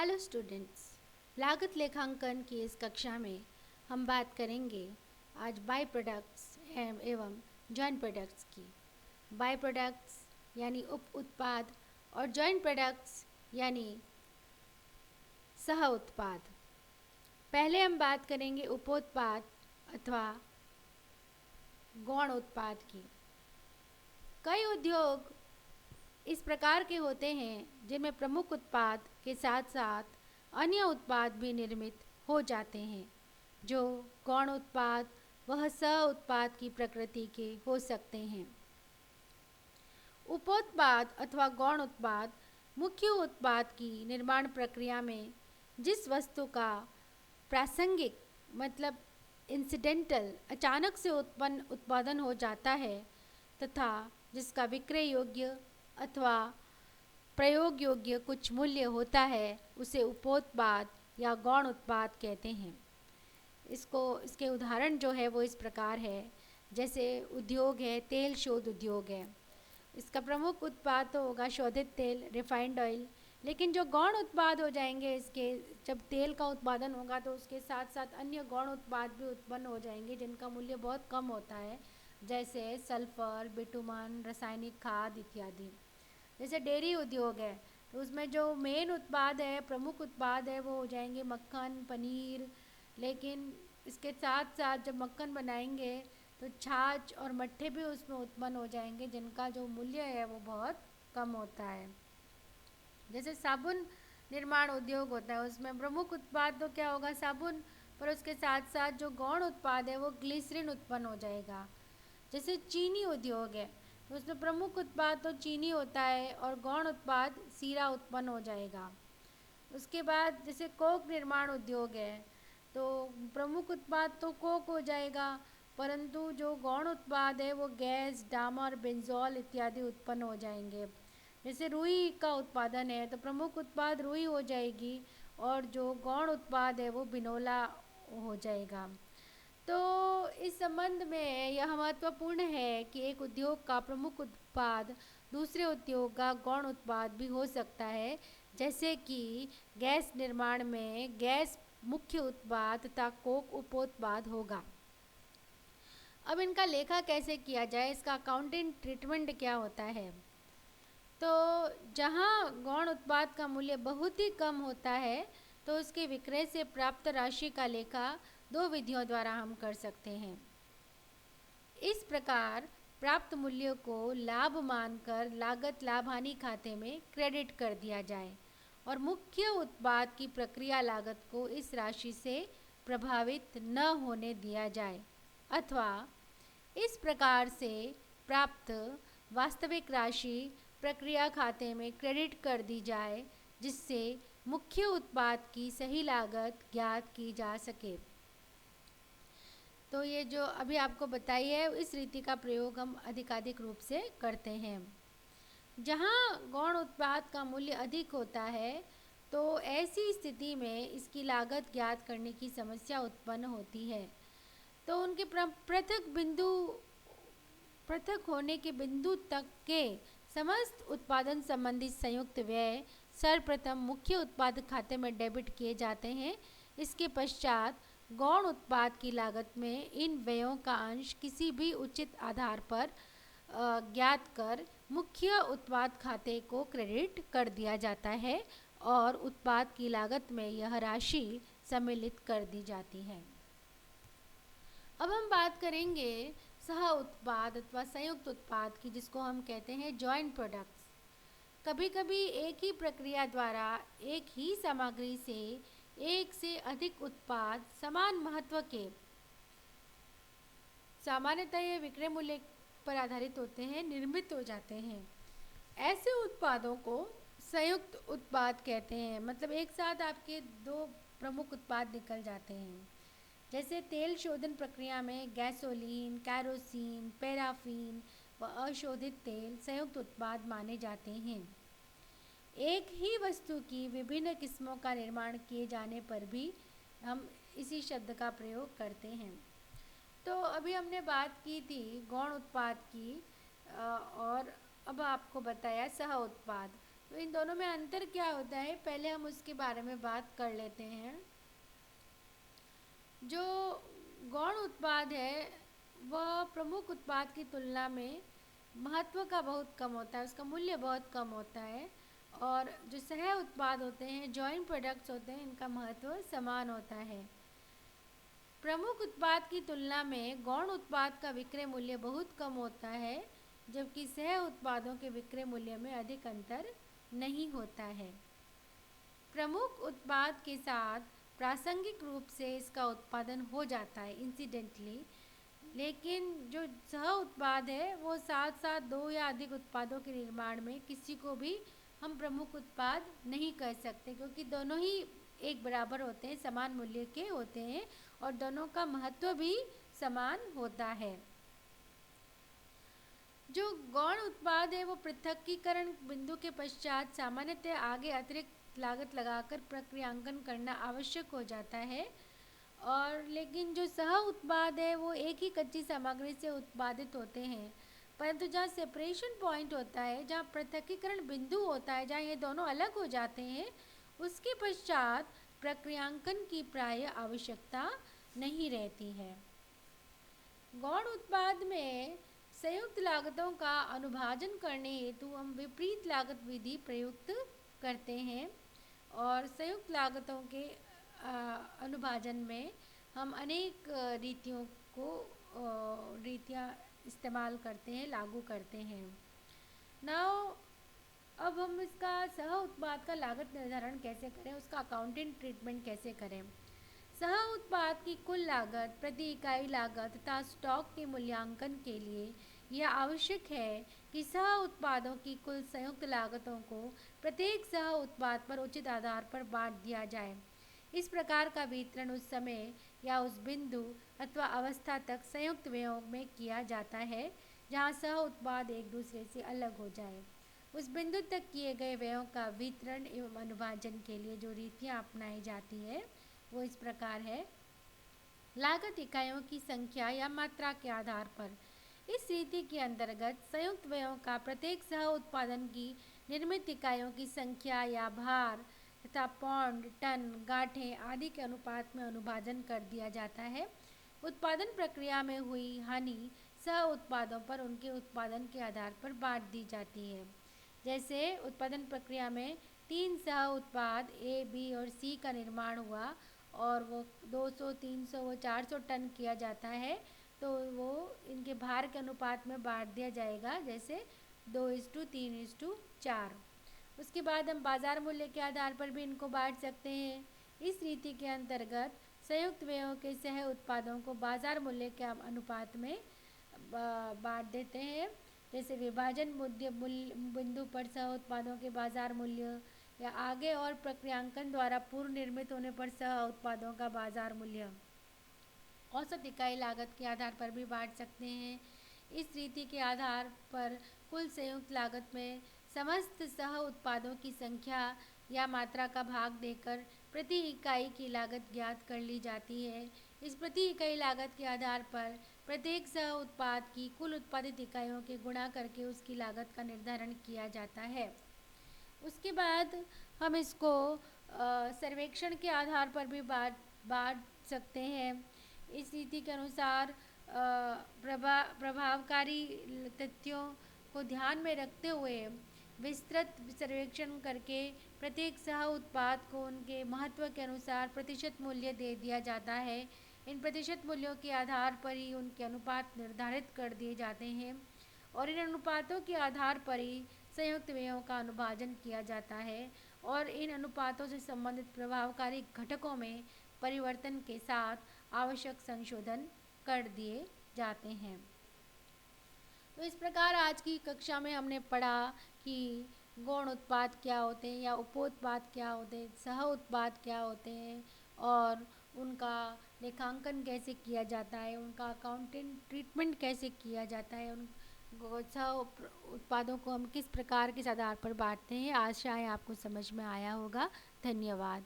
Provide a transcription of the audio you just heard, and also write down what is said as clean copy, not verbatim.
Hello students, लागत लेखांकन की इस कक्षा में हम बात करेंगे आज बाय प्रोडक्ट्स एवं जॉइंट प्रोडक्ट्स की। बाय प्रोडक्ट्स यानी उप उत्पाद और जॉइंट प्रोडक्ट्स यानी सह उत्पाद। पहले हम बात करेंगे उपोत्पाद अथवा गौण उत्पाद की। कई उद्योग इस प्रकार के होते हैं जिनमें प्रमुख उत्पाद के साथ साथ अन्य उत्पाद भी निर्मित हो जाते हैं, जो गौण उत्पाद वह सह उत्पाद की प्रकृति के हो सकते हैं। उपोत्पाद अथवा गौण उत्पाद मुख्य उत्पाद की निर्माण प्रक्रिया में जिस वस्तु का प्रासंगिक मतलब इंसिडेंटल अचानक से उत्पन्न उत्पादन हो जाता है तथा जिसका विक्रय योग्य अथवा प्रयोग योग्य कुछ मूल्य होता है, उसे उपोत्पाद या गौण उत्पाद कहते हैं। इसके उदाहरण जो है वो इस प्रकार है, जैसे उद्योग है तेल शोध उद्योग है। इसका प्रमुख उत्पाद तो होगा शोधित तेल, रिफाइंड ऑयल। लेकिन जो गौण उत्पाद हो जाएंगे, इसके जब तेल का उत्पादन होगा तो उसके साथ साथ अन्य गौण उत्पाद भी उत्पन्न हो जाएंगे जिनका मूल्य बहुत कम होता है, जैसे सल्फर, बिटुमन, रासायनिक खाद इत्यादि। जैसे डेयरी उद्योग है तो उसमें जो मेन उत्पाद है, प्रमुख उत्पाद है, वो हो जाएंगे मक्खन, पनीर। लेकिन इसके साथ साथ जब मक्खन बनाएंगे तो छाछ और मट्ठे भी उसमें उत्पन्न हो जाएंगे जिनका जो मूल्य है वो बहुत कम होता है। जैसे साबुन निर्माण उद्योग होता है, उसमें प्रमुख उत्पाद तो क्या होगा, साबुन, पर उसके साथ साथ जो गौण उत्पाद है वो ग्लिसरीन उत्पन्न हो जाएगा। जैसे चीनी उद्योग है तो उसमें प्रमुख उत्पाद तो चीनी होता है और गौण उत्पाद सीरा उत्पन्न हो जाएगा। उसके बाद जैसे कोक निर्माण उद्योग है तो प्रमुख उत्पाद तो कोक हो जाएगा, परंतु जो गौण उत्पाद है वो गैस, डामर, बेंजोल इत्यादि उत्पन्न हो जाएंगे। जैसे रुई का उत्पादन है तो प्रमुख उत्पाद रुई हो जाएगी और जो गौण उत्पाद है वो बिनोला हो जाएगा। तो इस संबंध में यह महत्वपूर्ण है कि एक उद्योग का प्रमुख उत्पाद दूसरे उद्योग का गौण उत्पाद भी हो सकता है, जैसे कि गैस निर्माण में गैस मुख्य उत्पाद तथा कोक उपोत्पाद होगा। अब इनका लेखा कैसे किया जाए, इसका अकाउंटिंग ट्रीटमेंट क्या होता है। तो जहाँ गौण उत्पाद का मूल्य बहुत ही कम होता है तो उसके विक्रय से प्राप्त राशि का लेखा दो विधियों द्वारा हम कर सकते हैं। इस प्रकार प्राप्त मूल्य को लाभ मानकर लागत लाभ हानि खाते में क्रेडिट कर दिया जाए और मुख्य उत्पाद की प्रक्रिया लागत को इस राशि से प्रभावित न होने दिया जाए, अथवा इस प्रकार से प्राप्त वास्तविक राशि प्रक्रिया खाते में क्रेडिट कर दी जाए जिससे मुख्य उत्पाद की सही लागत ज्ञात की जा सके। तो ये जो अभी आपको बताई है इस रीति का प्रयोग हम अधिकाधिक रूप से करते हैं। जहाँ गौण उत्पाद का मूल्य अधिक होता है तो ऐसी स्थिति में इसकी लागत ज्ञात करने की समस्या उत्पन्न होती है। तो उनके पृथक होने के बिंदु तक के समस्त उत्पादन संबंधी संयुक्त व्यय सर्वप्रथम मुख्य उत्पाद खाते में डेबिट किए जाते हैं। इसके पश्चात गौण उत्पाद की लागत में इन व्ययों का अंश किसी भी उचित आधार पर ज्ञात कर मुख्य उत्पाद खाते को क्रेडिट कर दिया जाता है और उत्पाद की लागत में यह राशि सम्मिलित कर दी जाती है। अब हम बात करेंगे सह उत्पाद अथवा संयुक्त उत्पाद की, जिसको हम कहते हैं जॉइंट प्रोडक्ट्स। कभी कभी एक ही प्रक्रिया द्वारा एक ही सामग्री से एक से अधिक उत्पाद समान महत्व के, सामान्यतः ये विक्रय मूल्य पर आधारित होते हैं, निर्मित हो जाते हैं। ऐसे उत्पादों को संयुक्त उत्पाद कहते हैं। मतलब एक साथ आपके दो प्रमुख उत्पाद निकल जाते हैं। जैसे तेल शोधन प्रक्रिया में गैसोलीन, कैरोसिन, पैराफिन व अशोधित तेल संयुक्त उत्पाद माने जाते हैं। एक ही वस्तु की विभिन्न किस्मों का निर्माण किए जाने पर भी हम इसी शब्द का प्रयोग करते हैं। तो अभी हमने बात की थी गौण उत्पाद की और अब आपको बताया सह उत्पाद। तो इन दोनों में अंतर क्या होता है, पहले हम उसके बारे में बात कर लेते हैं। जो गौण उत्पाद है वह प्रमुख उत्पाद की तुलना में महत्व का बहुत कम होता है, उसका मूल्य बहुत कम होता है। और जो सह उत्पाद होते हैं, जॉइंट प्रोडक्ट्स होते हैं, इनका महत्व समान होता है। प्रमुख उत्पाद की तुलना में गौण उत्पाद का विक्रय मूल्य बहुत कम होता है, जबकि सह उत्पादों के विक्रय मूल्य में अधिक अंतर नहीं होता है। प्रमुख उत्पाद के साथ प्रासंगिक रूप से इसका उत्पादन हो जाता है इंसिडेंटली, लेकिन जो सह उत्पाद है वो साथ साथ दो या अधिक उत्पादों के निर्माण में किसी को भी हम प्रमुख उत्पाद नहीं कह सकते, क्योंकि दोनों ही एक बराबर होते हैं, समान मूल्य के होते हैं और दोनों का महत्व भी समान होता है। जो गौण उत्पाद है वो पृथक्कीकरण बिंदु के पश्चात सामान्यतः आगे अतिरिक्त लागत लगाकर प्रक्रियांकन करना आवश्यक हो जाता है। और लेकिन जो सह उत्पाद है वो एक ही कच्ची सामग्री से उत्पादित होते हैं, परंतु जहाँ सेपरेशन पॉइंट होता है, जहाँ पृथक्कीकरण बिंदु होता है, जहाँ ये दोनों अलग हो जाते हैं, उसके पश्चात प्रक्रियांकन की प्राय आवश्यकता नहीं रहती है। गौण उत्पाद में संयुक्त लागतों का अनुभाजन करने हेतु हम विपरीत लागत विधि प्रयुक्त करते हैं। और संयुक्त लागतों के अनुभाजन में हम अनेक रीतियाँ इस्तेमाल करते हैं, लागू करते हैं। नाउ अब हम इसका सह उत्पाद का लागत निर्धारण कैसे करें, उसका अकाउंटिंग ट्रीटमेंट कैसे करें। सह उत्पाद की कुल लागत, प्रति इकाई लागत तथा स्टॉक के मूल्यांकन के लिए यह आवश्यक है कि सह उत्पादों की कुल संयुक्त लागतों को प्रत्येक सह उत्पाद पर उचित आधार पर बांट दिया जाए। इस प्रकार का वितरण उस समय या उस बिंदु अथवा अवस्था तक संयुक्त व्ययों में किया जाता है जहाँ सह उत्पाद एक दूसरे से अलग हो जाए। उस बिंदु तक किए गए व्ययों का वितरण एवं अनुभाजन के लिए जो रीतियाँ अपनाई जाती है वो इस प्रकार है। लागत इकाइयों की संख्या या मात्रा के आधार पर। इस रीति के अंतर्गत संयुक्त व्ययों का प्रत्येक सह उत्पादन की निर्मित इकाइयों की संख्या या भार तथा पौंड, टन, गांठें आदि के अनुपात में अनुभाजन कर दिया जाता है। उत्पादन प्रक्रिया में हुई हानि सह उत्पादों पर उनके उत्पादन के आधार पर बांट दी जाती है। जैसे उत्पादन प्रक्रिया में 3 सह उत्पाद ए, बी और सी का निर्माण हुआ और वो 200, 300 व 400 टन किया जाता है, तो वो इनके भार के अनुपात में बांट दिया जाएगा, जैसे 2:3:4। उसके बाद हम बाज़ार मूल्य के आधार पर भी इनको बांट सकते हैं। इस रीति के अंतर्गत संयुक्त व्ययों के सह उत्पादों को बाज़ार मूल्य के अनुपात में बांट देते हैं। जैसे विभाजन बिंदु पर सह उत्पादों के बाज़ार मूल्य, या आगे और प्रक्रियांकन द्वारा पूर्व निर्मित होने पर सह उत्पादों का बाज़ार मूल्य। औसत इकाई लागत के आधार पर भी बांट सकते हैं। इस रीति के आधार पर कुल संयुक्त लागत में समस्त सह उत्पादों की संख्या या मात्रा का भाग देकर प्रति इकाई की लागत ज्ञात कर ली जाती है। इस प्रति इकाई लागत के आधार पर प्रत्येक सह उत्पाद की कुल उत्पादित इकाइयों के गुणा करके उसकी लागत का निर्धारण किया जाता है। उसके बाद हम इसको सर्वेक्षण के आधार पर भी बांट सकते हैं। इस रीति के अनुसार प्रभावकारी तथ्यों को ध्यान में रखते हुए विस्तृत सर्वेक्षण करके प्रत्येक सह उत्पाद को उनके महत्व के अनुसार प्रतिशत मूल्य दे दिया जाता है। इन प्रतिशत मूल्यों के आधार पर ही उनके अनुपात निर्धारित कर दिए जाते हैं और इन अनुपातों के आधार पर ही संयुक्त व्ययों का अनुभाजन किया जाता है और इन अनुपातों से संबंधित प्रभावकारी घटकों में परिवर्तन के साथ आवश्यक संशोधन कर दिए जाते हैं। तो इस प्रकार आज की कक्षा में हमने पढ़ा कि गौण उत्पाद क्या होते हैं या उपोत्पाद क्या होते हैं, सह उत्पाद क्या होते हैं और उनका लेखांकन कैसे किया जाता है, उनका अकाउंटिंग ट्रीटमेंट कैसे किया जाता है, उन सह उत्पादों को हम किस प्रकार के आधार पर बांटते हैं। आशा है आपको समझ में आया होगा। धन्यवाद।